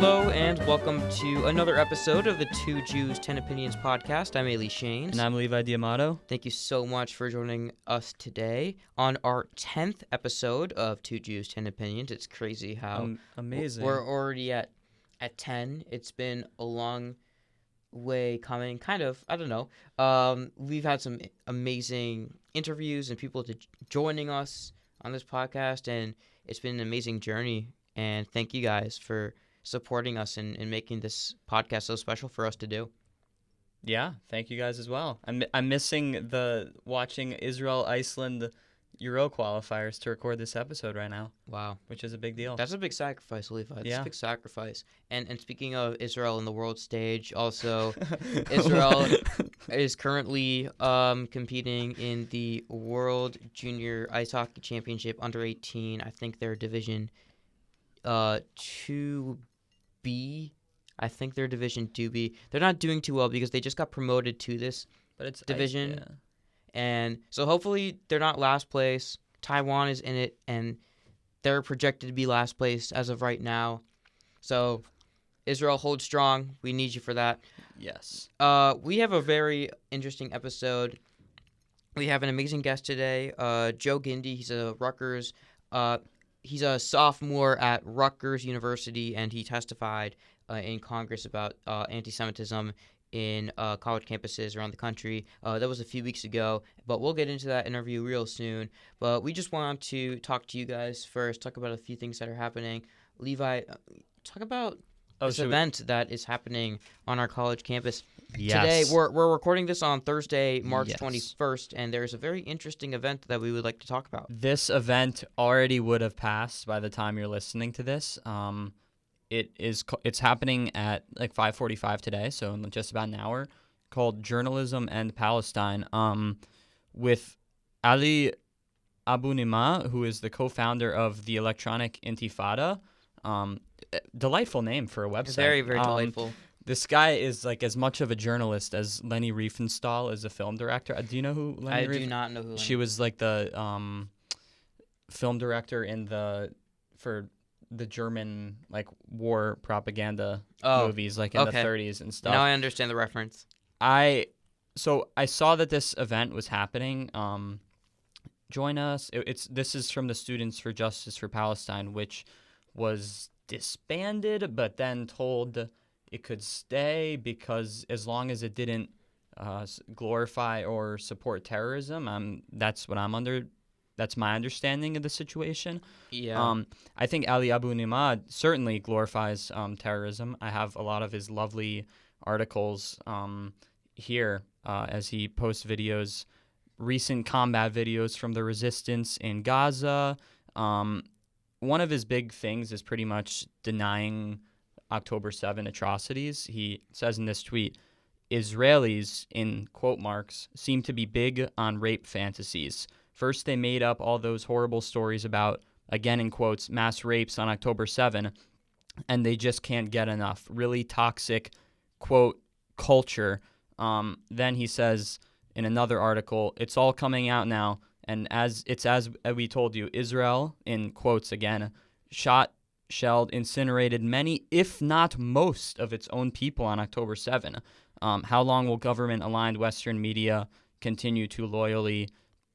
Hello and welcome to another episode of the Two Jews, 10 Opinions podcast. I'm Ailee Shanes. And I'm Levi D'Amato. Thank you so much for joining us today on our 10th episode of Two Jews, 10 Opinions. It's crazy how amazing. We're already at 10. It's been a long way coming, kind of. I don't know. We've had some amazing interviews and people joining us on this podcast, and it's been an amazing journey. And thank you guys for supporting us and making this podcast so special for us to do. Yeah, thank you guys as well. I'm missing watching Israel-Iceland Euro qualifiers to record this episode right now. Wow. Which is a big deal. That's a big sacrifice, Levi. That's a big sacrifice. And speaking of Israel in the world stage, also Israel is currently competing in the World Junior Ice Hockey Championship under 18. I think they're Division 2B. I think they're Division 2B. They're not doing too well because they just got promoted to this division. Yeah. And so hopefully they're not last place. Taiwan is in it, and they're projected to be last place as of right now. So Israel, hold strong. We need you for that. Yes. We have a very interesting episode. We have an amazing guest today, Joe Gindi. He's a Rutgers. He's a sophomore at Rutgers University, and he testified in Congress about antisemitism in college campuses around the country. That was a few weeks ago, but we'll get into that interview real soon. But we just want to talk to you guys first, talk about a few things that are happening. Levi, talk about this event that is happening on our college campus. Yes. Today, we're recording this on Thursday, March 21st, and there's a very interesting event that we would like to talk about. This event already would have passed by the time you're listening to this. It's happening at like 5:45 today, so in just about an hour, called Journalism and Palestine, with Ali Abunimah, who is the co-founder of the Electronic Intifada. Delightful name for a website. Very, very delightful. This guy is like as much of a journalist as Leni Riefenstahl is a film director. Do you know who Leni I do not know who. She was like the film director for the German like war propaganda movies like in the 30s and stuff. Now I understand the reference. So I saw that this event was happening. Join us. This is from the Students for Justice for Palestine, which was disbanded but then told it could stay because as long as it didn't glorify or support terrorism, that's my understanding of the situation. Yeah. I think Ali Abunimah certainly glorifies terrorism. I have a lot of his lovely articles here as he posts videos, recent combat videos from the resistance in Gaza. One of his big things is pretty much denying October 7 atrocities. He says in this tweet, Israelis, in quote marks, seem to be big on rape fantasies. First, they made up all those horrible stories about, again in quotes, mass rapes on October 7, and they just can't get enough. Really toxic, quote, culture. Then he says in another article, it's all coming out now, and as we told you, Israel, in quotes again, shot, shelled, incinerated many, if not most, of its own people on October 7. How long will government-aligned Western media continue to loyally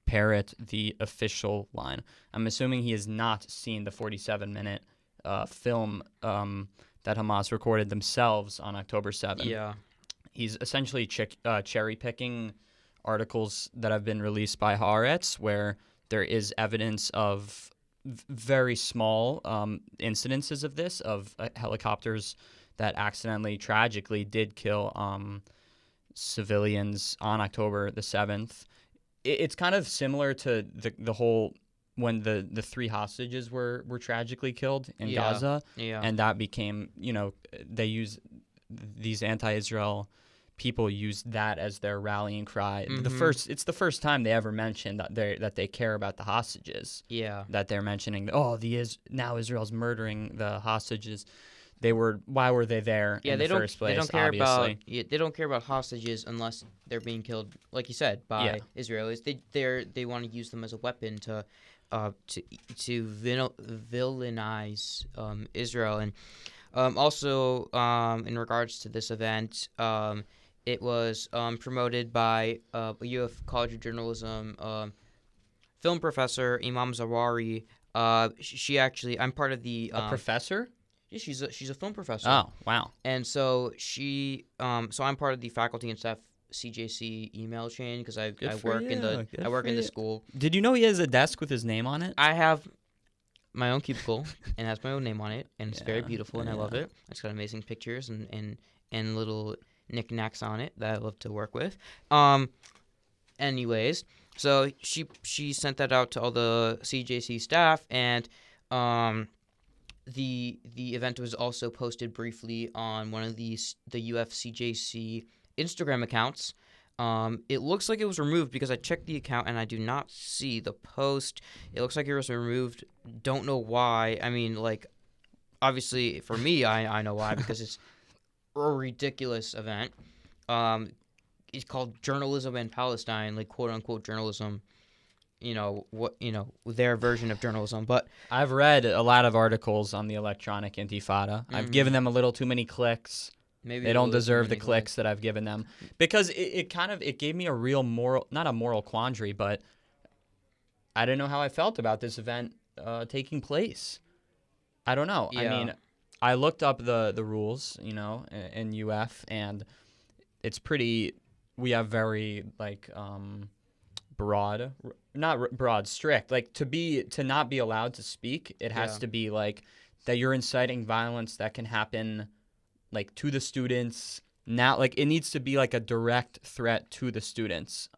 parrot the official line? I'm assuming he has not seen the 47-minute film that Hamas recorded themselves on October 7. Yeah. He's essentially cherry-picking articles that have been released by Haaretz where there is evidence of very small incidences of this, of helicopters that accidentally, tragically did kill civilians on October the 7th. It's kind of similar to the whole when the three hostages were tragically killed in Gaza. Yeah. And that became, they use these anti-Israel people use that as their rallying cry. Mm-hmm. It's the first time they ever mentioned that they care about the hostages. Yeah. That they're mentioning, now Israel's murdering the hostages. Why were they there in the first place? They don't care about hostages unless they're being killed, like you said, by Israelis. They want to use them as a weapon to villainize Israel. And Also, in regards to this event, it was promoted by a UF College of Journalism film professor, Imam Zawari. She actually, I'm part of the A professor? yeah, she's a film professor. Oh, wow. And so so I'm part of the faculty and staff CJC email chain because I work in the school. Did you know he has a desk with his name on it? I have my own cubicle and it has my own name on it, and it's very Yeah, beautiful and I love it. It's got amazing pictures and little knickknacks on it that I love to work with. Anyways, so she sent that out to all the CJC staff, and the event was also posted briefly on one of the UFCJC Instagram accounts. It looks like it was removed because I checked the account and I do not see the post. It looks like it was removed. Don't know why. I mean, like, obviously for me, I know why, because it's a ridiculous event. It's called Journalism in Palestine, like quote unquote journalism. Their version of journalism. But I've read a lot of articles on the electronic intifada. I've given them a little too many clicks. maybe They don't deserve the clicks that I've given them, because it gave me a real not a moral quandary, but I didn't know how I felt about this event taking place. I don't know. Yeah. I mean, I looked up the rules, in UF, and it's pretty. We have very broad, not broad, strict. Like to not be allowed to speak, it has to be like that you're inciting violence that can happen, like, to the students. Now, like, it needs to be like a direct threat to the students.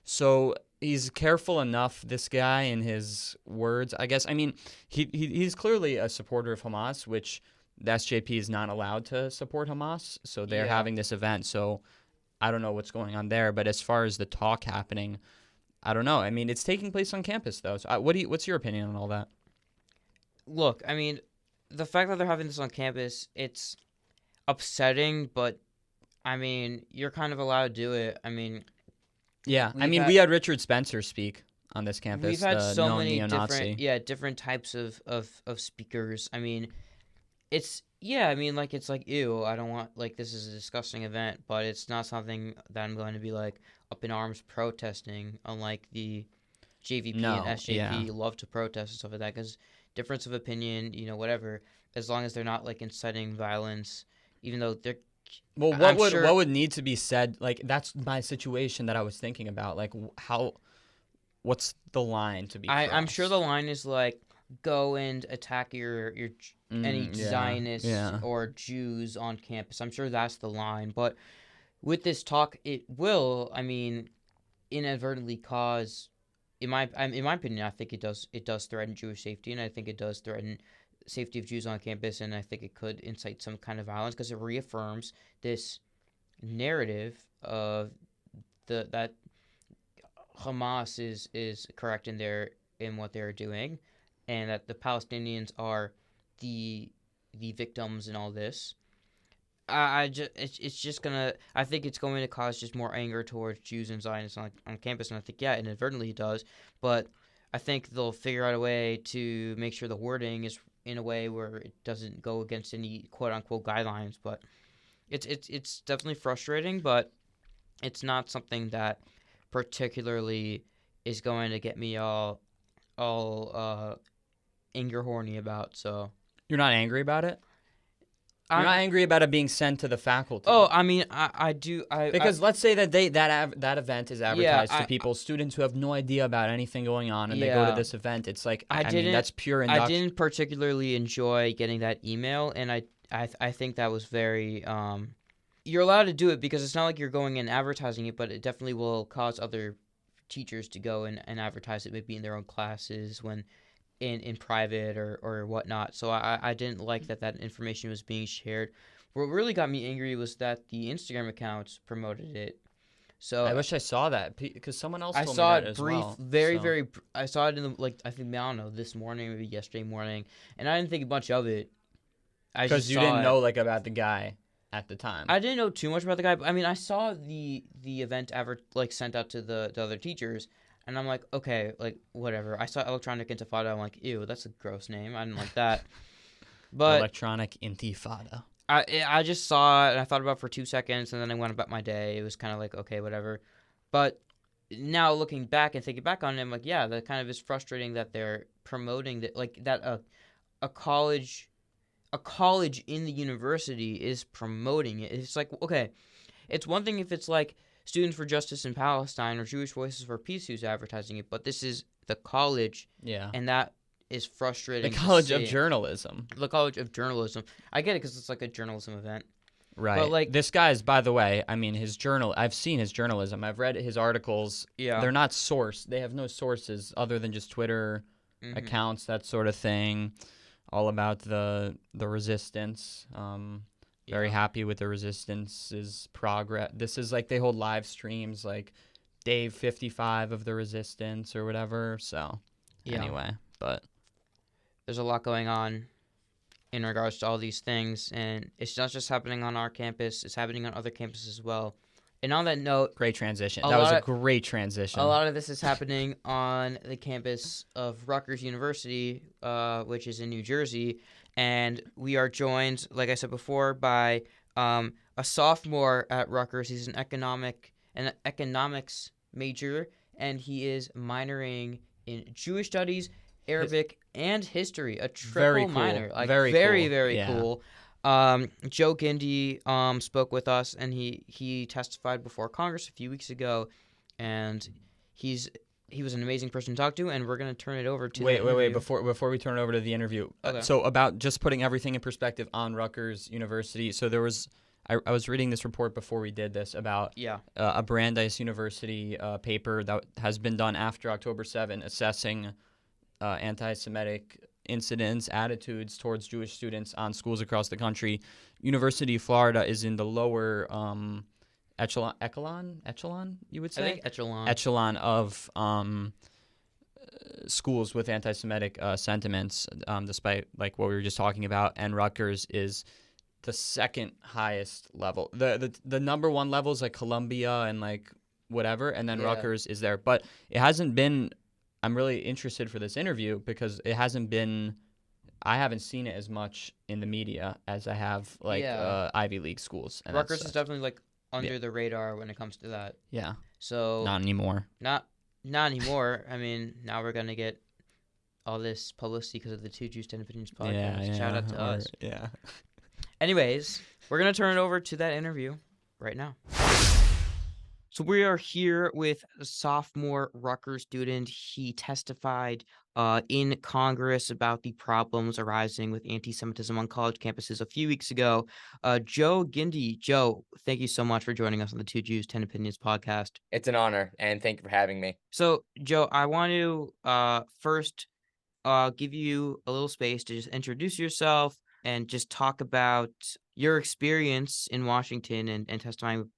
So he's careful enough, this guy, in his words, I guess. I mean, he's clearly a supporter of Hamas, which the SJP is not allowed to support Hamas. So they're having this event. So I don't know what's going on there. But as far as the talk happening, I don't know. I mean, it's taking place on campus, though. So what's your opinion on all that? Look, I mean, the fact that they're having this on campus, it's upsetting, but I mean, you're kind of allowed to do it. I mean, yeah. We had Richard Spencer speak on this campus. We've had the so known many neo-Nazi. different types of speakers. I mean, it's it's like, ew, I don't want, like, this is a disgusting event, but it's not something that I'm going to be like up in arms protesting, unlike the JVP and SJP love to protest and stuff like that, because difference of opinion, whatever, as long as they're not like inciting violence, even though they're. Well, what would need to be said? Like, that's my situation that I was thinking about. Like, what's the line to be crossed? I'm sure the line is like, go and attack your any Zionists or Jews on campus. I'm sure that's the line. But with this talk, it will, I mean, inadvertently cause, in my opinion, I think it does threaten Jewish safety, and I think it does threaten safety of Jews on campus, and I think it could incite some kind of violence, because it reaffirms this narrative of that Hamas is correct in what they're doing, and that the Palestinians are the victims in all this. I think it's going to cause just more anger towards Jews and Zionists on campus, and I think inadvertently it does, but I think they'll figure out a way to make sure the wording is in a way where it doesn't go against any quote unquote guidelines. But it's definitely frustrating, but it's not something that particularly is going to get me all anger horny about. So you're not angry about it? You're not angry about it being sent to the faculty? Oh, I mean, I do. Because let's say that that event is advertised to people, students who have no idea about anything going on, and they go to this event. It's like, I mean, that's pure induction. I didn't particularly enjoy getting that email, and I think that was very. You're allowed to do it because it's not like you're going and advertising it, but it definitely will cause other teachers to go and advertise it, maybe in their own classes when. In private or whatnot. So I didn't like that information was being shared. What really got me angry was that the Instagram accounts promoted it. So I wish I saw that, because someone else told me that as brief, well. Very I saw it in the, I think, I don't know, this morning, maybe yesterday morning, and I didn't think much of it. Because you didn't know about the guy at the time. I didn't know too much about the guy, but I mean, I saw the event sent out to the other teachers. And I'm like, okay, like, whatever. I saw Electronic Intifada. I'm like, ew, that's a gross name. I didn't like that. But Electronic intifada. I just saw it and I thought about it for 2 seconds and then I went about my day. It was kind of like, okay, whatever. But now looking back and thinking back on it, I'm like, yeah, that kind of is frustrating that they're promoting that, like that a college in the university is promoting it. It's like, okay, it's one thing if it's like Students for Justice in Palestine or Jewish Voices for Peace who's advertising it, but this is the college, Yeah. and that is The frustrating. College of Journalism. The College of Journalism. I get it because it's like a journalism event. Right. But like this guy's, by the way, I mean, I've seen his journalism. I've read his articles. Yeah. They're not sourced. They have no sources other than just Twitter accounts, that sort of thing. All about the resistance. Very happy with the resistance's progress. This is like they hold live streams like Day 55 of the resistance or whatever. So anyway, but there's a lot going on in regards to all these things, and it's not just happening on our campus, it's happening on other campuses as well. And on that note, great transition. That was a great transition. A lot of this is happening on the campus of Rutgers University, which is in New Jersey, and we are joined, like I said before, by a sophomore at Rutgers. He's an economics major, and he is minoring in Jewish studies, Arabic, and history. A triple minor, like very cool. Joe Gindi spoke with us, and he testified before Congress a few weeks ago, and he was an amazing person to talk to, and we're going to turn it over to wait before we turn it over to the interview. Okay. So about just putting everything in perspective on Rutgers University. So there was I was reading this report before we did this about a Brandeis University paper that has been done after October 7 assessing anti-Semitic incidents, attitudes towards Jewish students on schools across the country. University of Florida is in the lower echelon, you would say? I think echelon. Echelon of schools with anti-Semitic sentiments, despite like what we were just talking about. And Rutgers is the second highest level. The number one level is like Columbia and like whatever, and then Rutgers is there. But it hasn't been. I'm really interested for this interview because it hasn't been. I haven't seen it as much in the media as I have like Ivy League schools. And Rutgers is definitely like under the radar when it comes to that. Yeah. So not anymore. Not anymore. I mean, now we're gonna get all this publicity because of the Two Jews 10 Opinions podcast. Yeah, Shout out to us. Yeah. Anyways, we're gonna turn it over to that interview right now. So we are here with a sophomore Rutgers student. He testified in Congress about the problems arising with anti-Semitism on college campuses a few weeks ago. Joe Gindi. Joe, thank you so much for joining us on the Two Jews 10 Opinions podcast. It's an honor, and thank you for having me. So, Joe, I want to first give you a little space to just introduce yourself and just talk about your experience in Washington and testifying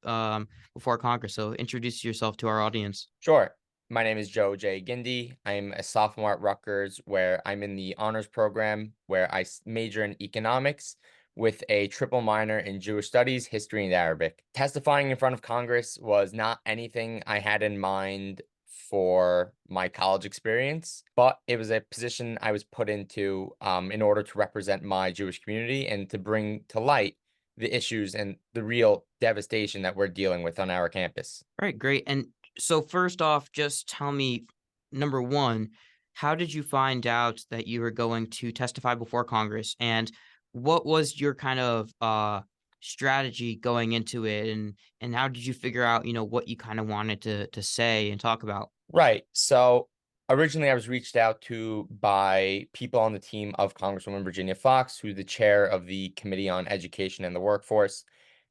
before Congress. So introduce yourself to our audience. Sure. My name is Joe J. Gindi. I'm a sophomore at Rutgers, where I'm in the honors program, where I major in economics with a triple minor in Jewish studies, history, and Arabic. Testifying in front of Congress was not anything I had in mind for my college experience, but it was a position I was put into in order to represent my Jewish community and to bring to light the issues and the real devastation that we're dealing with on our campus. All right, great. And so first off, just tell me, number one, how did you find out that you were going to testify before Congress, and what was your kind of strategy going into it, and how did you figure out, what you kind of wanted to say and talk about? Right. So originally I was reached out to by people on the team of Congresswoman Virginia Foxx, who's the chair of the Committee on Education and the Workforce.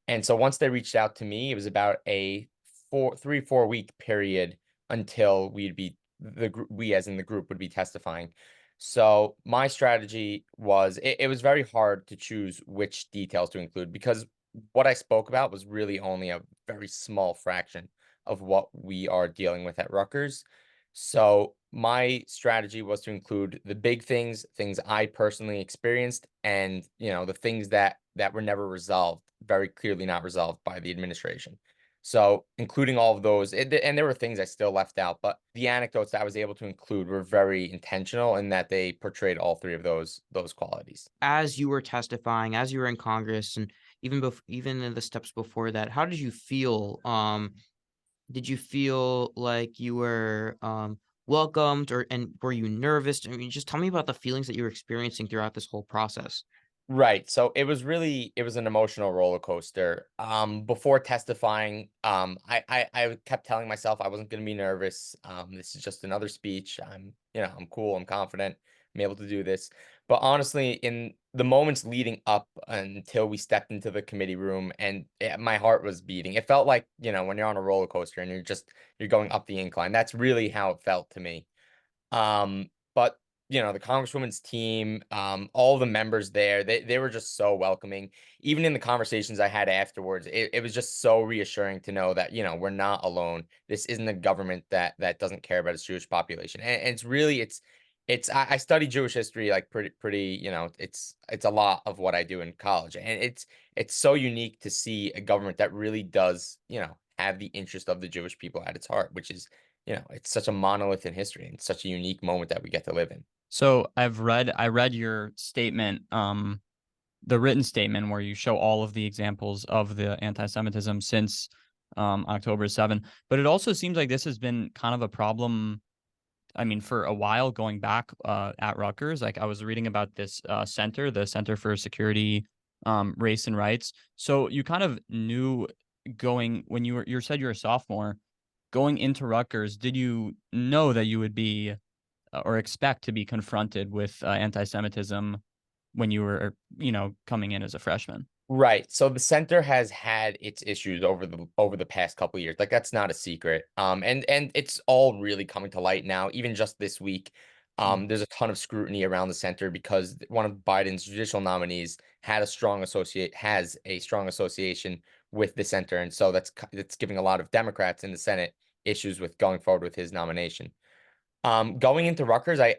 And so once they reached out to me, it was about a 4 week period until we as in the group would be testifying. So my strategy was, it was very hard to choose which details to include because what I spoke about was really only a very small fraction of what we are dealing with at Rutgers. So my strategy was to include the big things I personally experienced, and the things that were never resolved, very clearly not resolved by the administration. So including all of those, and there were things I still left out, but the anecdotes that I was able to include were very intentional in that they portrayed all three of those qualities. As you were testifying, as you were in Congress, and even in the steps before that, how did you feel? Did you feel like you were welcomed, and were you nervous? I mean, just tell me about the feelings that you were experiencing throughout this whole process. Right. So it was an emotional roller coaster. Before testifying, I kept telling myself I wasn't going to be nervous. This is just another speech. I'm cool. I'm confident. I'm able to do this. But honestly, in the moments leading up until we stepped into the committee room, and my heart was beating. It felt like, when you're on a roller coaster and you're going up the incline. That's really how it felt to me. But the Congresswoman's team, all the members there, they were just so welcoming. Even in the conversations I had afterwards, it was just so reassuring to know that, we're not alone. This isn't a government that doesn't care about its Jewish population. And it's really I study Jewish history like pretty, it's a lot of what I do in college. And it's so unique to see a government that really does, have the interest of the Jewish people at its heart, which is it's such a monolith in history and such a unique moment that we get to live in. So I read your statement, the written statement where you show all of the examples of the anti-Semitism since October 7. But it also seems like this has been kind of a problem. I mean, for a while going back at Rutgers, like I was reading about this center, the Center for Security, Race and Rights. So you kind of knew going when you said you're a sophomore going into Rutgers. Did you know that you would be or expect to be confronted with anti-Semitism when you were, coming in as a freshman? Right. So the center has had its issues over the past couple of years. Like that's not a secret. And it's all really coming to light now. Even just this week, Mm. there's a ton of scrutiny around the center because one of Biden's judicial nominees has a strong association with the center, and so that's giving a lot of Democrats in the Senate issues with going forward with his nomination. Going into Rutgers, I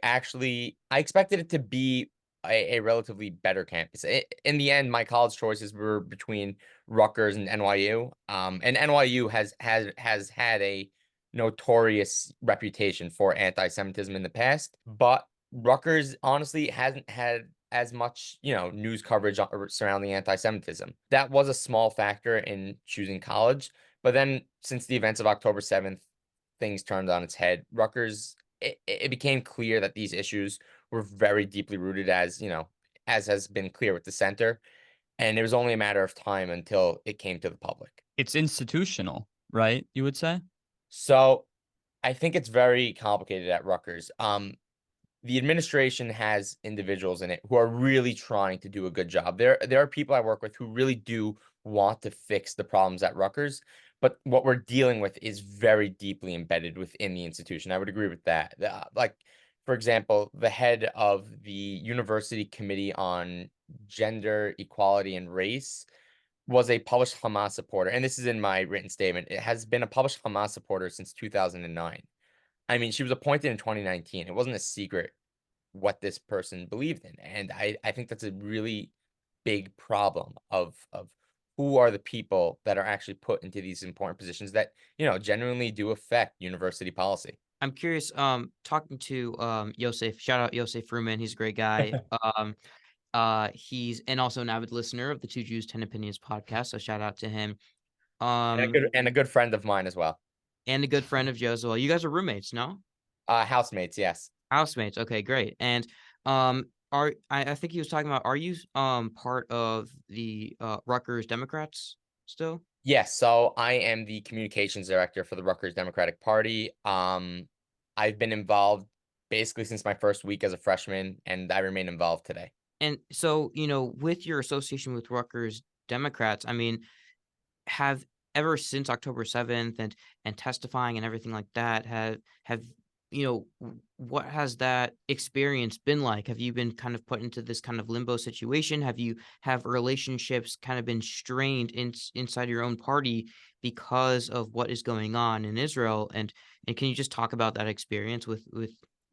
expected it to be a relatively better campus. In the end, my college choices were between Rutgers and NYU. And NYU has had a notorious reputation for anti-Semitism in the past, but Rutgers honestly hasn't had as much, news coverage surrounding anti-Semitism. That was a small factor in choosing college, but then since the events of October 7th, things turned on its head. Rutgers it became clear that these issues were very deeply rooted, as has been clear with the center, and it was only a matter of time until it came to the public. It's institutional, right? You would say? So I think it's very complicated at Rutgers. The administration has individuals in it who are really trying to do a good job. There are people I work with who really do want to fix the problems at Rutgers, but what we're dealing with is very deeply embedded within the institution. I would agree with that. Like, for example, the head of the University Committee on Gender, Equality, and Race was a published Hamas supporter, and this is in my written statement. It has been a published Hamas supporter since 2009. I mean, she was appointed in 2019. It wasn't a secret what this person believed in. And I think that's a really big problem of who are the people that are actually put into these important positions that, genuinely do affect university policy. I'm curious, talking to Yosef, shout out Yosef Fruman, he's a great guy. He's and also an avid listener of the Two Jews, 10 Opinions podcast, so shout out to him. And Um, a good friend of mine as well. and a good friend of Joe's as well. You guys are roommates, no? Housemates, yes. Housemates. Okay, great. And I think he was talking about, are you part of the Rutgers Democrats still? Yes, so I am the communications director for the Rutgers Democratic Party. I've been involved basically since my first week as a freshman, and I remain involved today. And so, with your association with Rutgers Democrats, I mean, have ever since October 7th and testifying and everything like that, have what has that experience been like? Have you been kind of put into this kind of limbo situation? Have relationships kind of been strained inside your own party because of what is going on in Israel? And can you just talk about that experience with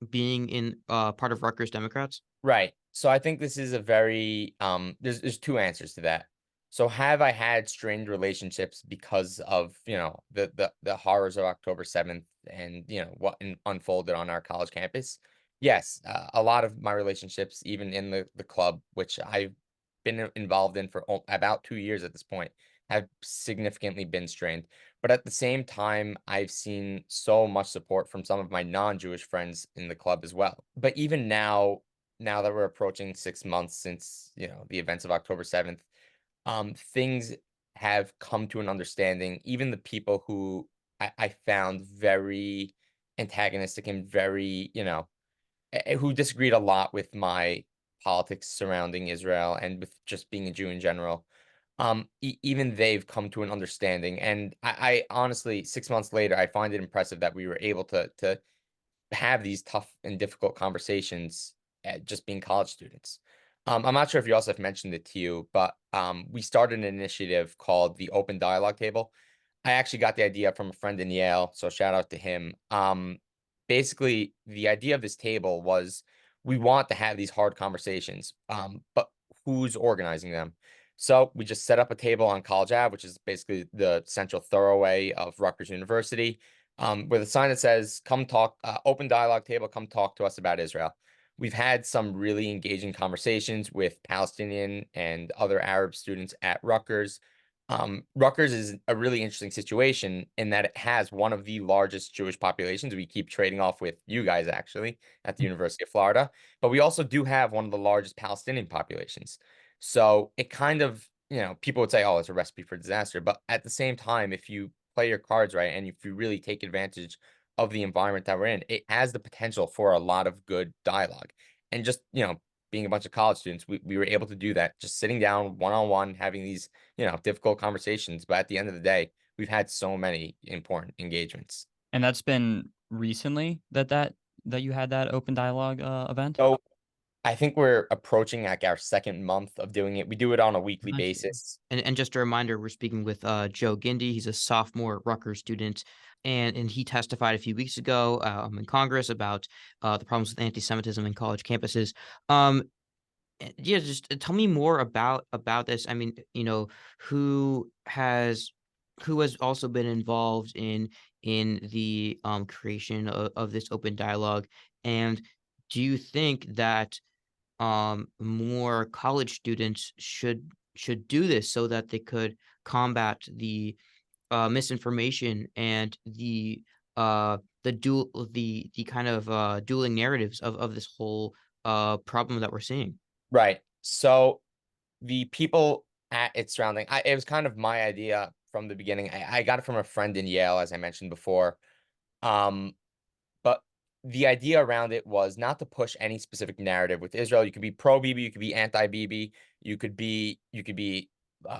being in part of Rutgers Democrats? Right. So I think this is a very there's two answers to that. So have I had strained relationships because of, the horrors of October 7th and, what unfolded on our college campus? Yes, a lot of my relationships, even in the club, which I've been involved in for about 2 years at this point, have significantly been strained. But at the same time, I've seen so much support from some of my non-Jewish friends in the club as well. But even now that we're approaching 6 months since, the events of October 7th, things have come to an understanding. Even the people who I found very antagonistic and very, who disagreed a lot with my politics surrounding Israel and with just being a Jew in general. Even they've come to an understanding, and I honestly, 6 months later, I find it impressive that we were able to have these tough and difficult conversations at just being college students. I'm not sure if you also have mentioned it to you, but we started an initiative called the Open Dialogue Table. I actually got the idea from a friend in Yale, so shout out to him. Basically, the idea of this table was we want to have these hard conversations, but who's organizing them? So we just set up a table on College Ave, which is basically the central thoroughway of Rutgers University, with a sign that says, "Come talk, open dialogue table, come talk to us about Israel." We've had some really engaging conversations with Palestinian and other Arab students at Rutgers. Rutgers is a really interesting situation in that it has one of the largest Jewish populations. We keep trading off with you guys actually at the University of Florida, but we also do have one of the largest Palestinian populations. So it kind of, people would say, oh, it's a recipe for disaster. But at the same time, if you play your cards right and if you really take advantage of the environment that we're in, it has the potential for a lot of good dialogue. And just, being a bunch of college students, we were able to do that, just sitting down one on one, having these, difficult conversations. But at the end of the day, we've had so many important engagements. And that's been recently that you had that open dialogue event? So I think we're approaching like our second month of doing it. We do it on a weekly Nice. basis. And just a reminder, we're speaking with Joe Gindi. He's a sophomore at Rutgers student, and he testified a few weeks ago in Congress about the problems with anti-Semitism in college campuses. Um, yeah, just tell me more about this. I mean, who has who has also been involved in the creation of this open dialogue, and do you think that more college students should do this so that they could combat the misinformation and the kind of dueling narratives of this whole problem that we're seeing. Right. So the people at its surrounding, it was kind of my idea from the beginning. I got it from a friend in Yale, as I mentioned before. Um, But the idea around it was not to push any specific narrative with Israel. You could be pro Bibi, you could be anti Bibi, you could be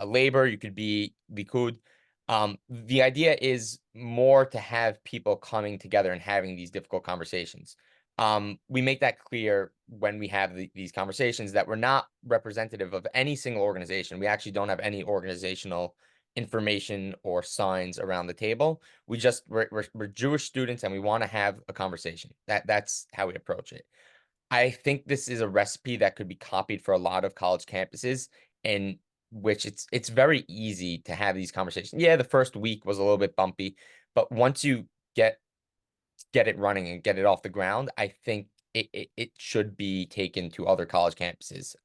labor, you could be Likud. The idea is more to have people coming together and having these difficult conversations. We make that clear when we have these conversations that we're not representative of any single organization. We actually don't have any organizational information or signs around the table. We're Jewish students and we want to have a conversation. That's how we approach it. I think this is a recipe that could be copied for a lot of college campuses, in which it's very easy to have these conversations. Yeah, the first week was a little bit bumpy, but once you get get it running and get it off the ground, I think it should be taken to other college campuses.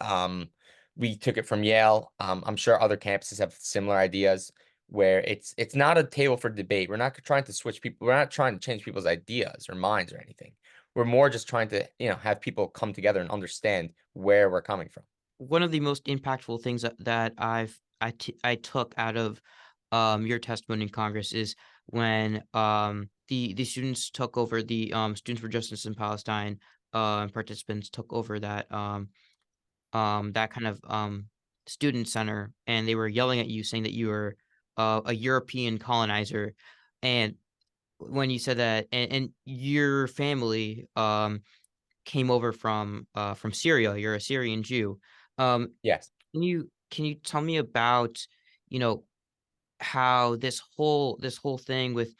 We took it from Yale. I'm sure other campuses have similar ideas where it's not a table for debate. We're not trying to switch people. We're not trying to change people's ideas or minds or anything. We're more just trying to, have people come together and understand where we're coming from. One of the most impactful things that I took out of your testimony in Congress is when the students took over the Students for Justice in Palestine participants took over that kind of student center, and they were yelling at you saying that you were a European colonizer. And when you said that, and your family came over from Syria, you're a Syrian Jew. Um, Yes. can you tell me about, you know, how this whole thing with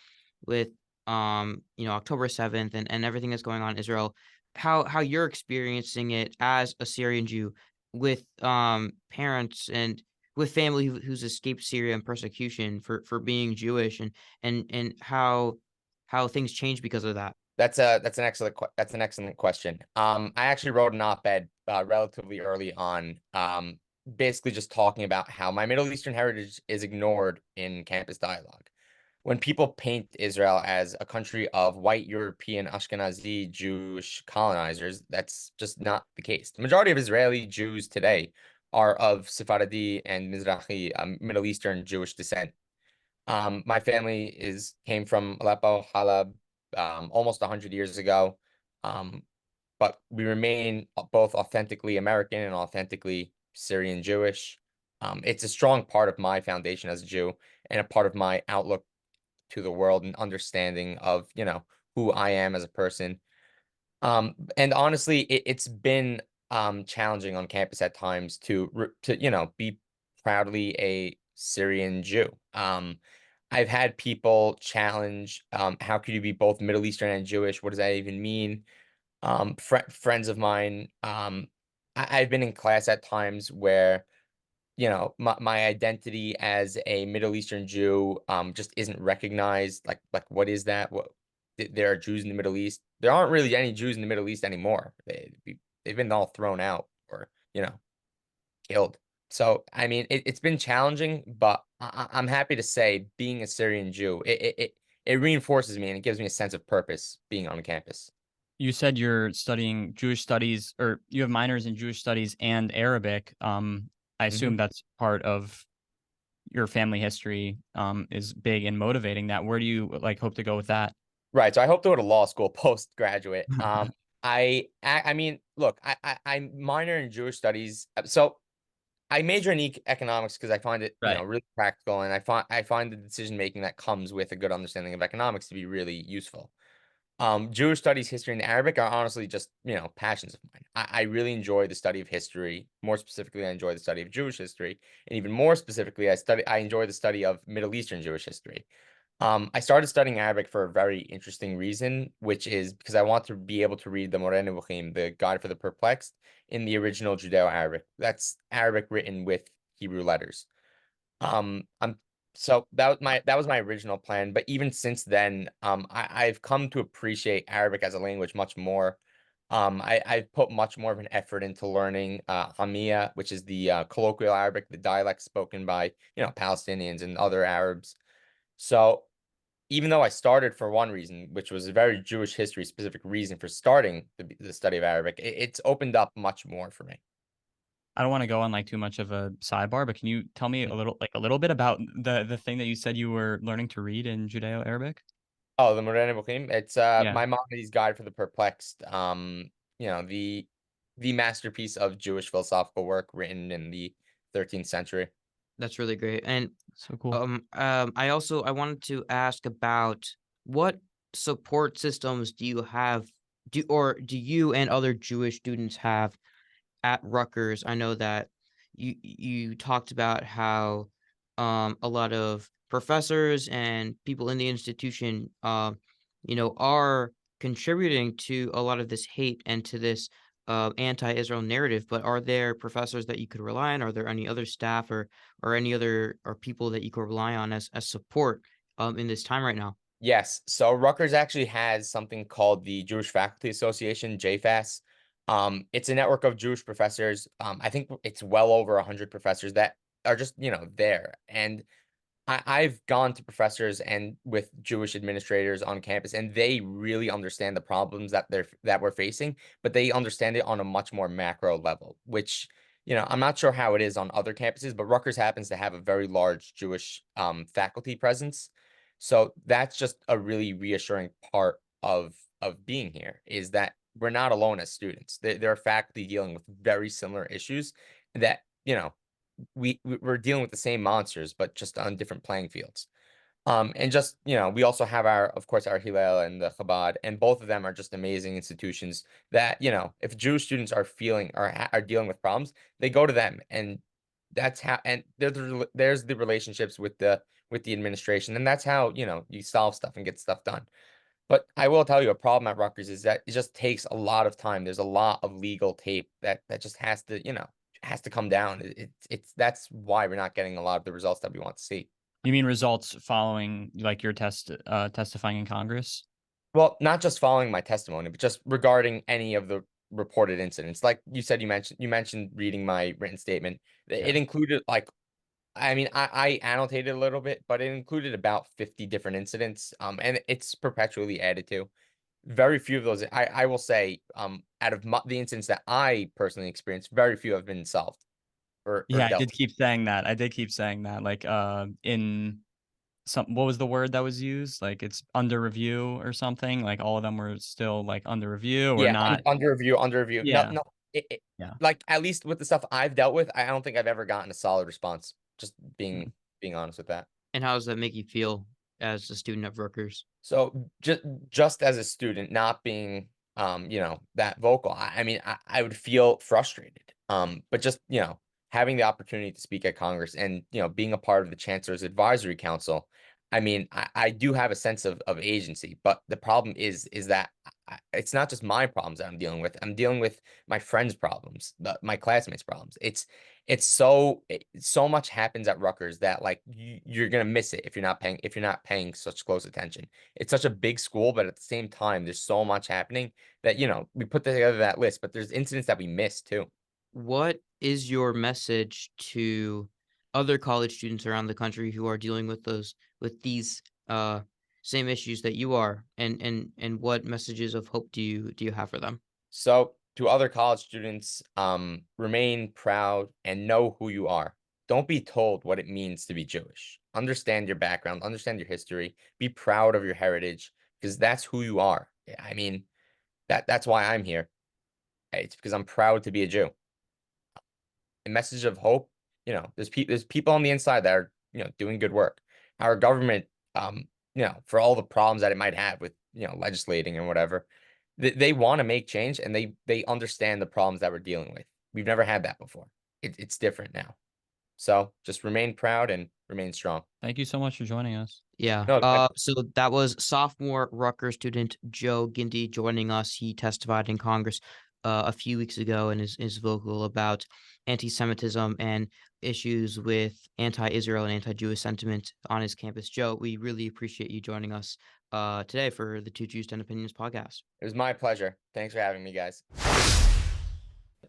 October 7th and everything that's going on in Israel, how you're experiencing it as a Syrian Jew with parents and with family who's escaped Syria and persecution for being Jewish, and how things change because of that. That's an excellent question. I actually wrote an op-ed relatively early on, basically just talking about how my Middle Eastern heritage is ignored in campus dialogue. When people paint Israel as a country of white European Ashkenazi Jewish colonizers, that's just not the case. The majority of Israeli Jews today are of Sephardi and Mizrahi, Middle Eastern Jewish descent. My family came from Aleppo, Halab, almost 100 years ago. Um, but we remain both authentically American and authentically Syrian Jewish. It's a strong part of my foundation as a Jew and a part of my outlook to the world and understanding of, who I am as a person. And honestly, it's been challenging on campus at times to be proudly a Syrian Jew. I've had people challenge, how could you be both Middle Eastern and Jewish? What does that even mean? Friends of mine, I've been in class at times where, my identity as a Middle Eastern Jew, just isn't recognized. Like what is that? There are Jews in the Middle East. There aren't really any Jews in the Middle East anymore. They've been all thrown out or, killed. So, I mean, it's been challenging, but I'm happy to say being a Syrian Jew, it reinforces me and it gives me a sense of purpose being on campus. You said you're studying Jewish studies, or you have minors in Jewish studies and Arabic. I Mhm. assume that's part of your family history, is big in motivating that. Where do you like hope to go with that? Right. So I hope to go to law school postgraduate. I mean, look, I minor in Jewish studies. So I major in economics because I find it, Right. really practical, and I find the decision making that comes with a good understanding of economics to be really useful. Jewish studies, history, and Arabic are honestly just, passions of mine. I really enjoy the study of history. More specifically, I enjoy the study of Jewish history, and even more specifically, I enjoy the study of Middle Eastern Jewish history. I started studying Arabic for a very interesting reason, which is because I want to be able to read the Moreh Nevuchim, the Guide for the Perplexed, in the original Judeo-Arabic. That's Arabic written with Hebrew letters. I'm So that was my original plan, but even since then, I've come to appreciate Arabic as a language much more. I've put much more of an effort into learning Hamiya, which is the colloquial Arabic, the dialect spoken by, Palestinians and other Arabs. So even though I started for one reason, which was a very Jewish history specific reason for starting the study of Arabic, it's opened up much more for me. I don't want to go on like too much of a sidebar, but can you tell me a little bit about the thing that you said you were learning to read in Judeo-Arabic? Oh, the Morena Bokim. It's Yeah, Maimonides' Guide for the Perplexed. The masterpiece of Jewish philosophical work written in the 13th century. That's really great. And so cool. I wanted to ask about what support systems do you have, do you and other Jewish students have at Rutgers? I know that you talked about how a lot of professors and people in the institution are contributing to a lot of this hate and to this anti-Israel narrative. But are there professors that you could rely on? Are there any other staff or any other or people that you could rely on as support in this time right now? Yes. So Rutgers actually has something called the Jewish Faculty Association, JFAS. It's a network of Jewish professors. I think it's well over 100 professors that are just, there. And I've gone to professors and with Jewish administrators on campus, and they really understand the problems that we're facing, but they understand it on a much more macro level, which, I'm not sure how it is on other campuses, but Rutgers happens to have a very large Jewish faculty presence. So that's just a really reassuring part of being here, is that we're not alone as students. There are faculty dealing with very similar issues that, we're dealing with the same monsters, but just on different playing fields. And just, we also have of course, our Hillel and the Chabad, and both of them are just amazing institutions that, if Jewish students are feeling or are dealing with problems, they go to them, and that's how, and there's the relationships with the administration, and that's how, you solve stuff and get stuff done. But I will tell you, a problem at Rutgers is that it just takes a lot of time. There's a lot of legal tape that just has to, has to come down. It's that's why we're not getting a lot of the results that we want to see. You mean results following like your testifying in Congress? Well, not just following my testimony, but just regarding any of the reported incidents. Like you said, you mentioned reading my written statement. Yeah. It included like, I mean, I annotated a little bit, but it included about 50 different incidents. And it's perpetually added to. Very few of those, I will say, out of the incidents that I personally experienced, very few have been solved or Yeah, I dealt did with. keep saying that. I did keep saying that. Like, in what was the word that was used? Like, it's under review or something. Like, all of them were still like under review or Yeah, not. under review, under review. No, Yeah, no. yeah. Like at least with the stuff I've dealt with, I don't think I've ever gotten a solid response. Just Mm. being honest with that. And how does that make you feel as a student of Rutgers? So just as a student, not being that vocal, I mean, I would feel frustrated. But just having the opportunity to speak at Congress and being a part of the Chancellor's Advisory Council, I mean, I do have a sense of agency, but the problem is that it's not just my problems that I'm dealing with. I'm dealing with my friends' problems, my classmates' problems. It's so much happens at Rutgers that like you're gonna miss it if you're not paying such close attention. It's such a big school, but at the same time, there's so much happening that we put together that list, but there's incidents that we miss too. What is your message to other college students around the country who are dealing with these uh same issues that you are, and what messages of hope do you have for them? So to other college students, remain proud and know who you are. Don't be told what it means to be Jewish. Understand your background, understand your history, be proud of your heritage, because that's who you are. Yeah, I mean, that's why I'm here. It's because I'm proud to be a Jew. A message of hope, there's people on the inside that are, doing good work. Our government, for all the problems that it might have with, legislating and whatever, they want to make change and they understand the problems that we're dealing with. We've never had that before. It's different now. So just remain proud and remain strong. Thank you so much for joining us. Yeah. No, So that was sophomore Rutgers student Joe Gindi joining us. He testified in Congress a few weeks ago and is vocal about anti-Semitism and issues with anti-Israel and anti-Jewish sentiment on his campus. Joe, we really appreciate you joining us today for the Two Jews, 10 Opinions podcast. it was my pleasure. Thanks for having me, guys.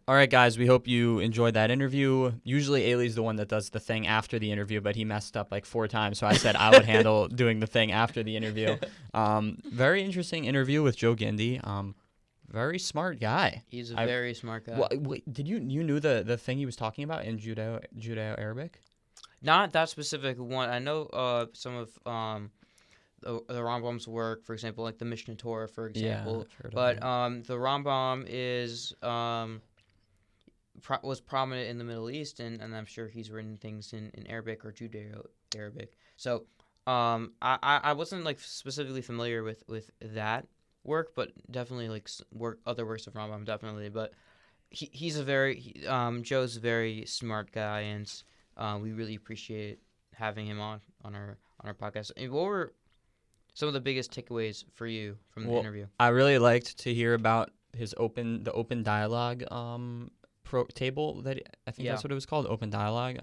All right, guys, we hope you enjoyed that interview. Usually Ailey's the one that does the thing after the interview, but he messed up like 4 times, so I said I would handle doing the thing after the interview. Very interesting interview with Joe Gindi. Very smart guy. He's a very smart guy. Wait, did you knew the thing he was talking about in Judeo-Arabic? Not that specific one. I know some of the Rambam's work, for example, like the Mishnah Torah, for example. I've heard of But that. the Rambam is was prominent in the Middle East, and I'm sure he's written things in Arabic or Judeo-Arabic. So I wasn't like specifically familiar with that work, but definitely like other works of Rambam, definitely. But he's a Joe's a very smart guy, and we really appreciate having him on our podcast. And what were some of the biggest takeaways for you from the interview? I really liked to hear about the open dialogue table that I think that's what it was called, open dialogue.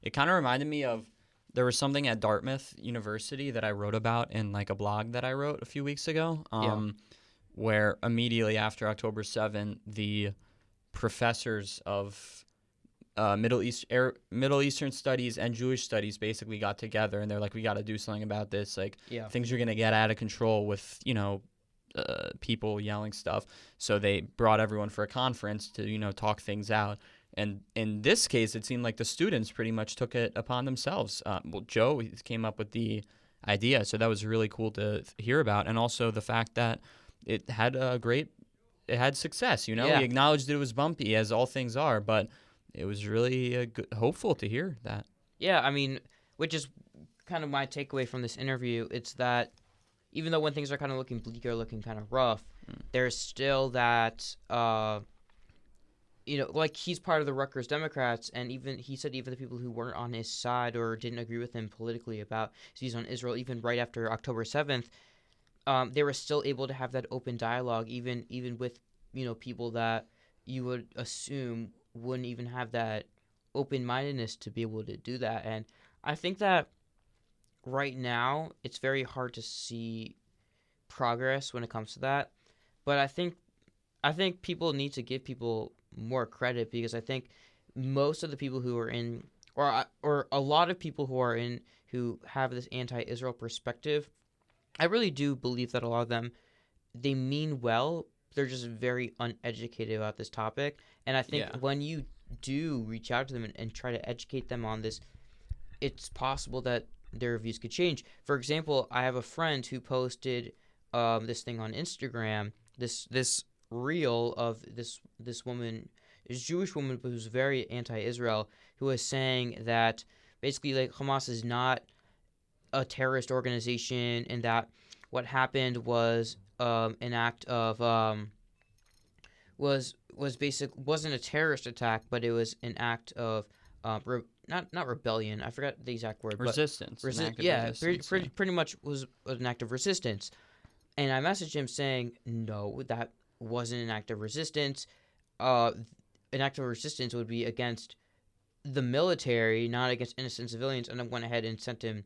It kind of reminded me of there was something at Dartmouth University that I wrote about in like a blog that I wrote a few weeks ago, where immediately after October 7th, the professors of Middle Eastern studies and Jewish studies basically got together and they're like, we got to do something about this. Like things are going to get out of control with, people yelling stuff. So they brought everyone for a conference to, talk things out. And in this case, it seemed like the students pretty much took it upon themselves. Joe came up with the idea. So that was really cool to hear about. And also the fact that it had success. He acknowledged it was bumpy, as all things are, but it was really hopeful to hear that. Yeah, I mean, which is kind of my takeaway from this interview. It's that even though when things are kind of looking bleak or looking kind of rough, there's still that, like he's part of the Rutgers Democrats, and he said even the people who weren't on his side or didn't agree with him politically about his views on Israel, even right after October 7th, they were still able to have that open dialogue, even with, people that you would assume wouldn't even have that open-mindedness to be able to do that. And I think that right now it's very hard to see progress when it comes to that. But I think people need to give people more credit, because I think most of the people who are in, or a lot of people who are in, who have this anti-Israel perspective, I really do believe that a lot of them, they mean well. They're just very uneducated about this topic. And I think Yeah. when you do reach out to them and try to educate them on this, it's possible that their views could change. For example, I have a friend who posted this thing on Instagram, this reel of this woman, this Jewish woman who's very anti-Israel, who was saying that basically, like, Hamas is not a terrorist organization, and that what happened was an act of wasn't a terrorist attack, but it was an act of not rebellion. I forgot the exact word. Resistance. But an act of yeah, resistance, pretty much was an act of resistance. And I messaged him saying, no, that wasn't an act of resistance. An act of resistance would be against the military, not against innocent civilians. And I went ahead and sent him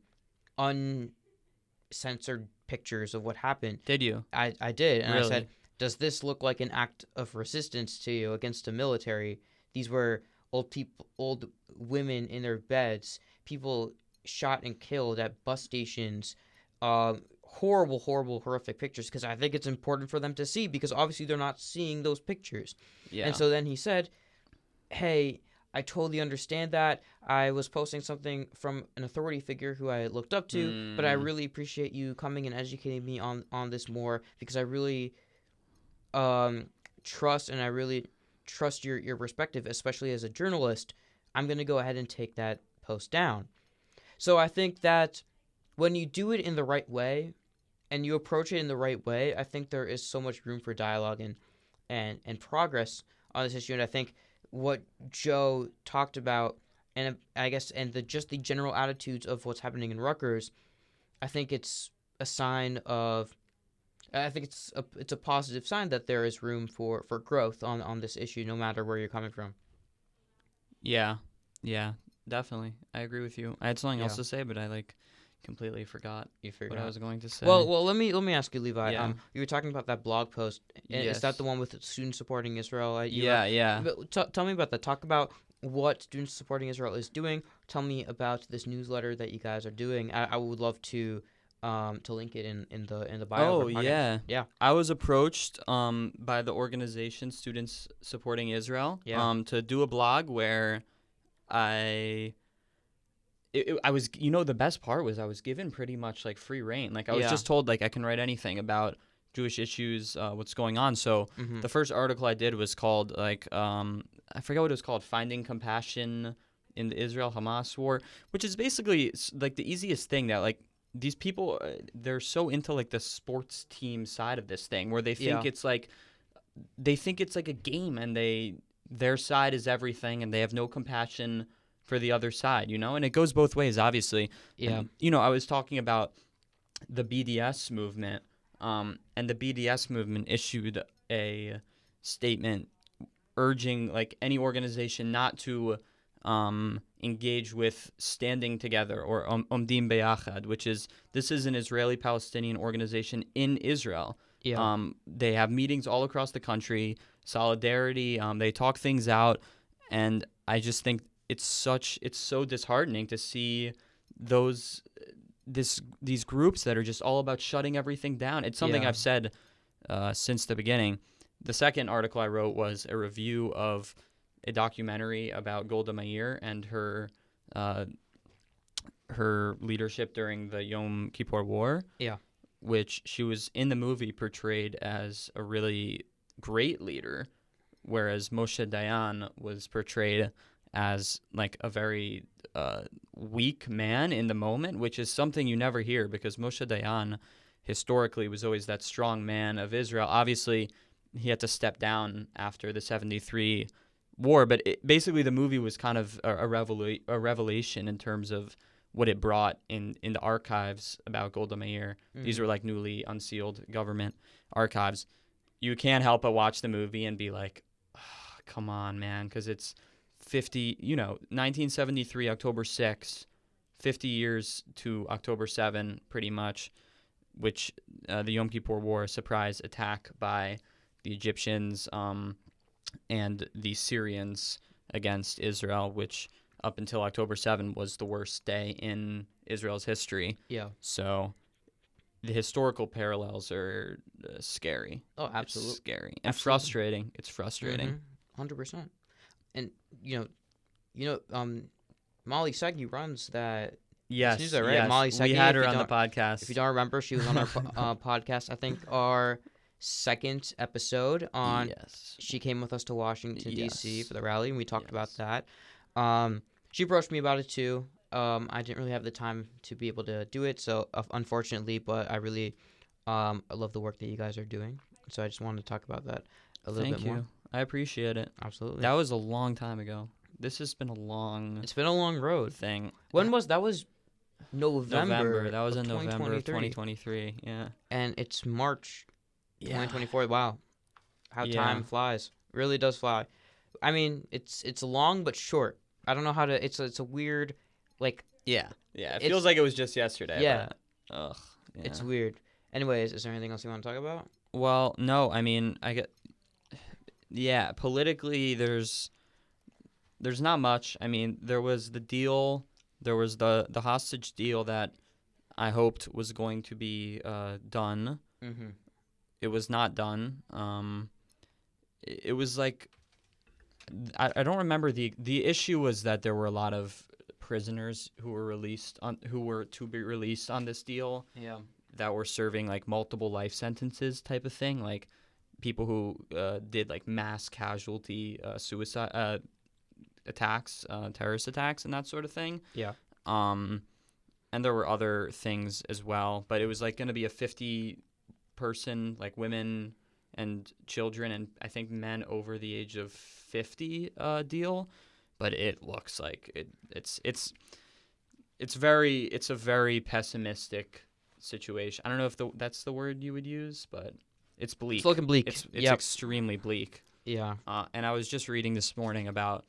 uncensored pictures of what happened. Did you? I did, and Really? I said, does this look like an act of resistance to you against the military? These were old women in their beds, people shot and killed at bus stations, horrible, horrific pictures, because I think it's important for them to see, because obviously they're not seeing those pictures. Yeah. And so then he said, hey, I totally understand that. I was posting something from an authority figure who I looked up to, but I really appreciate you coming and educating me on this more, because I really trust your perspective, especially as a journalist. I'm going to go ahead and take that post down. So I think that when you do it in the right way and you approach it in the right way, I think there is so much room for dialogue and progress on this issue. And I think what Joe talked about, and I guess, and just the general attitudes of what's happening in Rutgers, I think it's a sign of, I think it's a positive sign that there is room for growth on this issue, no matter where you're coming from. Yeah, definitely. I agree with you. I had something else Yeah. to say, but I completely forgot You figured what I out. was going to say. Well, let me ask you, Levi. Yeah. You were talking about that blog post. Is that Yes. the one with students supporting Israel? Yeah. But tell me about that. Talk about what Students Supporting Israel is doing. Tell me about this newsletter that you guys are doing. I would love to link it in the bio. Oh, of our podcast. yeah. Yeah. I was approached by the organization Students Supporting Israel to do a blog where I was, the best part was I was given pretty much free reign. I was just told I can write anything about Jewish issues, what's going on. So the first article I did was called I forget what it was called, Finding Compassion in the Israel-Hamas War, which is basically the easiest thing that these people, they're so into the sports team side of this thing, where they think it's a game, and their side is everything, and they have no compassion for the other side, and it goes both ways, obviously. Yeah. And, I was talking about the BDS movement, and the BDS movement issued a statement urging any organization not to engage with Standing Together, or Omdim Beyachad, this is an Israeli-Palestinian organization in Israel. Yeah. They have meetings all across the country, solidarity. They talk things out, and I just think it's so disheartening to see these groups that are just all about shutting everything down. It's something I've said since the beginning. The second article I wrote was a review of a documentary about Golda Meir and her leadership during the Yom Kippur War. Yeah. Which she was in the movie portrayed as a really great leader, whereas Moshe Dayan was portrayed as a very weak man in the moment, which is something you never hear, because Moshe Dayan historically was always that strong man of Israel. Obviously, he had to step down after the 73 war, but basically the movie was kind of a revelation in terms of what it brought in the archives about Golda Meir. These were newly unsealed government archives. You can't help but watch the movie and be like, oh, come on, man, because it's 1973, October 6, 50 years to October 7, pretty much, which the Yom Kippur War, surprise attack by the Egyptians and the Syrians against Israel, which up until October 7 was the worst day in Israel's history. Yeah. So the historical parallels are scary. Oh, absolutely. It's scary and Absolutely. frustrating. It's frustrating. 100%. And Molly Segni runs that. Yes, News, right? yes. Molly We Segni, had her if you on the don't- podcast. If you don't remember, she was on our podcast. I think our second episode on. Yes. She came with us to Washington D.C. Yes. for the rally, and we talked about Yes. that. She approached me about it too. I didn't really have the time to be able to do it, so unfortunately, but I really I love the work that you guys are doing. So I just wanted to talk about that a little Thank bit you. more. I appreciate it. Absolutely. That was a long time ago. This has been a long It's been a long road. thing. When was that? Was November. That was of in November of 2023. 2023. Yeah. And it's March Yeah. 2024. Wow, how Yeah. time flies. Really does fly. I mean, it's long but short. I don't know how to. It's a weird, like, Yeah. Yeah. It It's- feels like it was just yesterday. Yeah. But, ugh. Yeah. it's weird. Anyways, is there anything else you want to talk about? Well, no. I mean, yeah. Politically, there's not much. I mean, there was the deal. There was the hostage deal that I hoped was going to be done. Mm-hmm. It was not done. It was like I don't remember the issue was that there were a lot of prisoners who were to be released on this deal Yeah. that were serving like multiple life sentences type of thing, like people who did like mass casualty suicide attacks, terrorist attacks, and that sort of thing. Yeah. And there were other things as well, but it was like going to be a 50-person, like women and children, and I think men over the age of 50 deal. But it looks like it's a very pessimistic situation. I don't know if that's the word you would use, but it's bleak. It's looking bleak. It's Yep. extremely bleak. Yeah. And I was just reading this morning about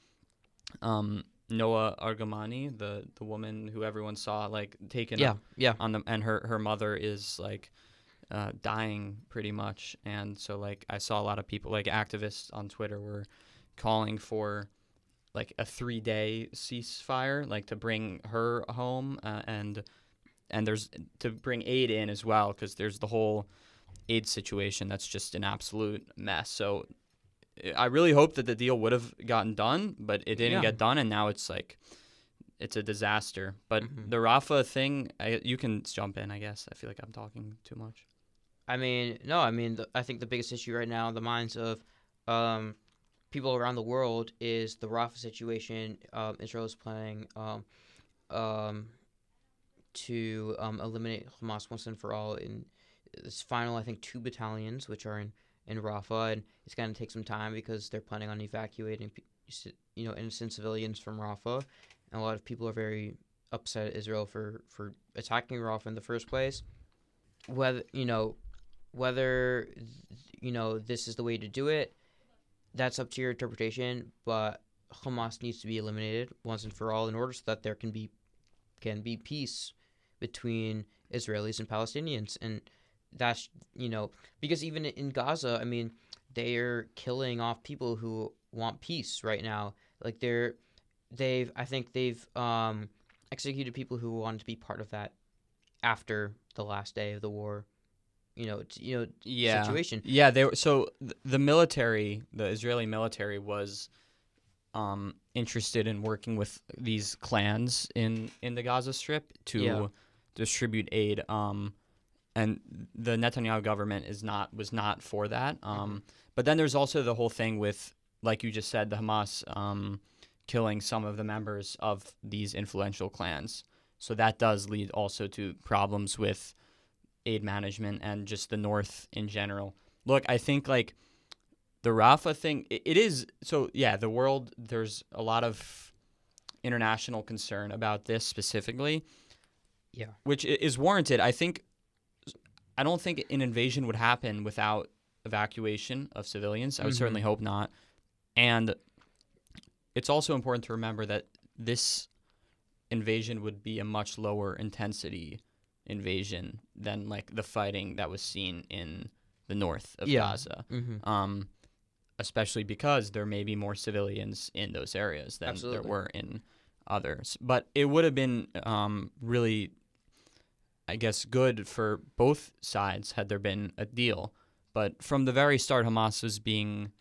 Noah Argamani, the woman who everyone saw like taken Yeah. up Yeah. on the, and her mother is like dying pretty much, and so like I saw a lot of people, like activists on Twitter, were calling for like a 3-day ceasefire, like to bring her home, and there's to bring aid in as well, because there's the whole aid situation that's just an absolute mess. So I really hope that the deal would have gotten done, but it didn't Yeah. get done, and now it's like it's a disaster. But Mhm. the Rafah thing, you can jump in, I guess. I feel like I'm talking too much. I mean, no. I mean, I think the biggest issue right now in the minds of people around the world is the Rafah situation. Israel is planning to eliminate Hamas once and for all in this final, I think, 2 battalions, which are in Rafah, and it's going to take some time because they're planning on evacuating, innocent civilians from Rafah, and a lot of people are very upset at Israel for attacking Rafah in the first place. Whether this is the way to do it, that's up to your interpretation. But Hamas needs to be eliminated once and for all in order so that there can be peace between Israelis and Palestinians, and that's because even in Gaza, I mean, they are killing off people who want peace right now. Like they've executed people who wanted to be part of that after the last day of the war. Situation. Yeah, the military, the Israeli military, was interested in working with these clans in the Gaza Strip to distribute aid. And the Netanyahu government was not for that. But then there's also the whole thing with, like you just said, the Hamas killing some of the members of these influential clans. So that does lead also to problems with aid management and just the North in general. Look, I think like the Rafah thing, it is so. Yeah, the world. There's a lot of international concern about this specifically. Yeah, which is warranted. I don't think an invasion would happen without evacuation of civilians. I would certainly hope not. And it's also important to remember that this invasion would be a much lower intensity invasion than like the fighting that was seen in the north of Gaza. Especially because there may be more civilians in those areas than there were in others. But it would have been really, I guess, good for both sides had there been a deal. But from the very start, Hamas was being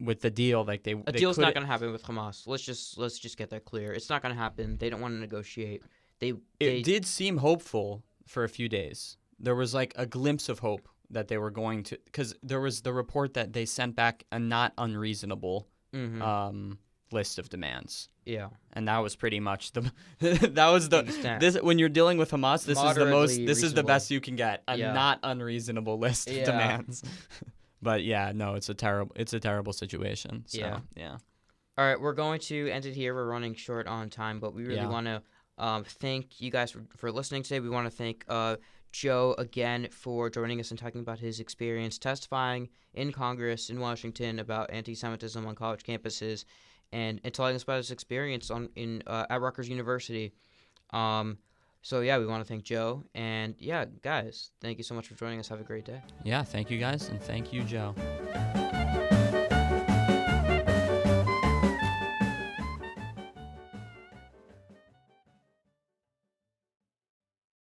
with the deal, like a deal's not going to happen with Hamas. Let's just get that clear. It's not going to happen. They don't want to negotiate. It did seem hopeful for a few days. There was like a glimpse of hope that they were going to, because there was the report that they sent back a not unreasonable list of demands. Yeah, and that was pretty much this when you're dealing with Hamas. This is the best you can get, a not unreasonable list of demands. But yeah, no, it's a terrible situation. So, yeah. All right, we're going to end it here. We're running short on time, but we really want to thank you guys for listening today. We want to thank Joe again for joining us and talking about his experience testifying in Congress in Washington about anti-Semitism on college campuses, and telling us about his experience at Rutgers University. So yeah, we want to thank Joe, and yeah, guys, thank you so much for joining us. Have a great day. Yeah, thank you guys, and thank you, Joe.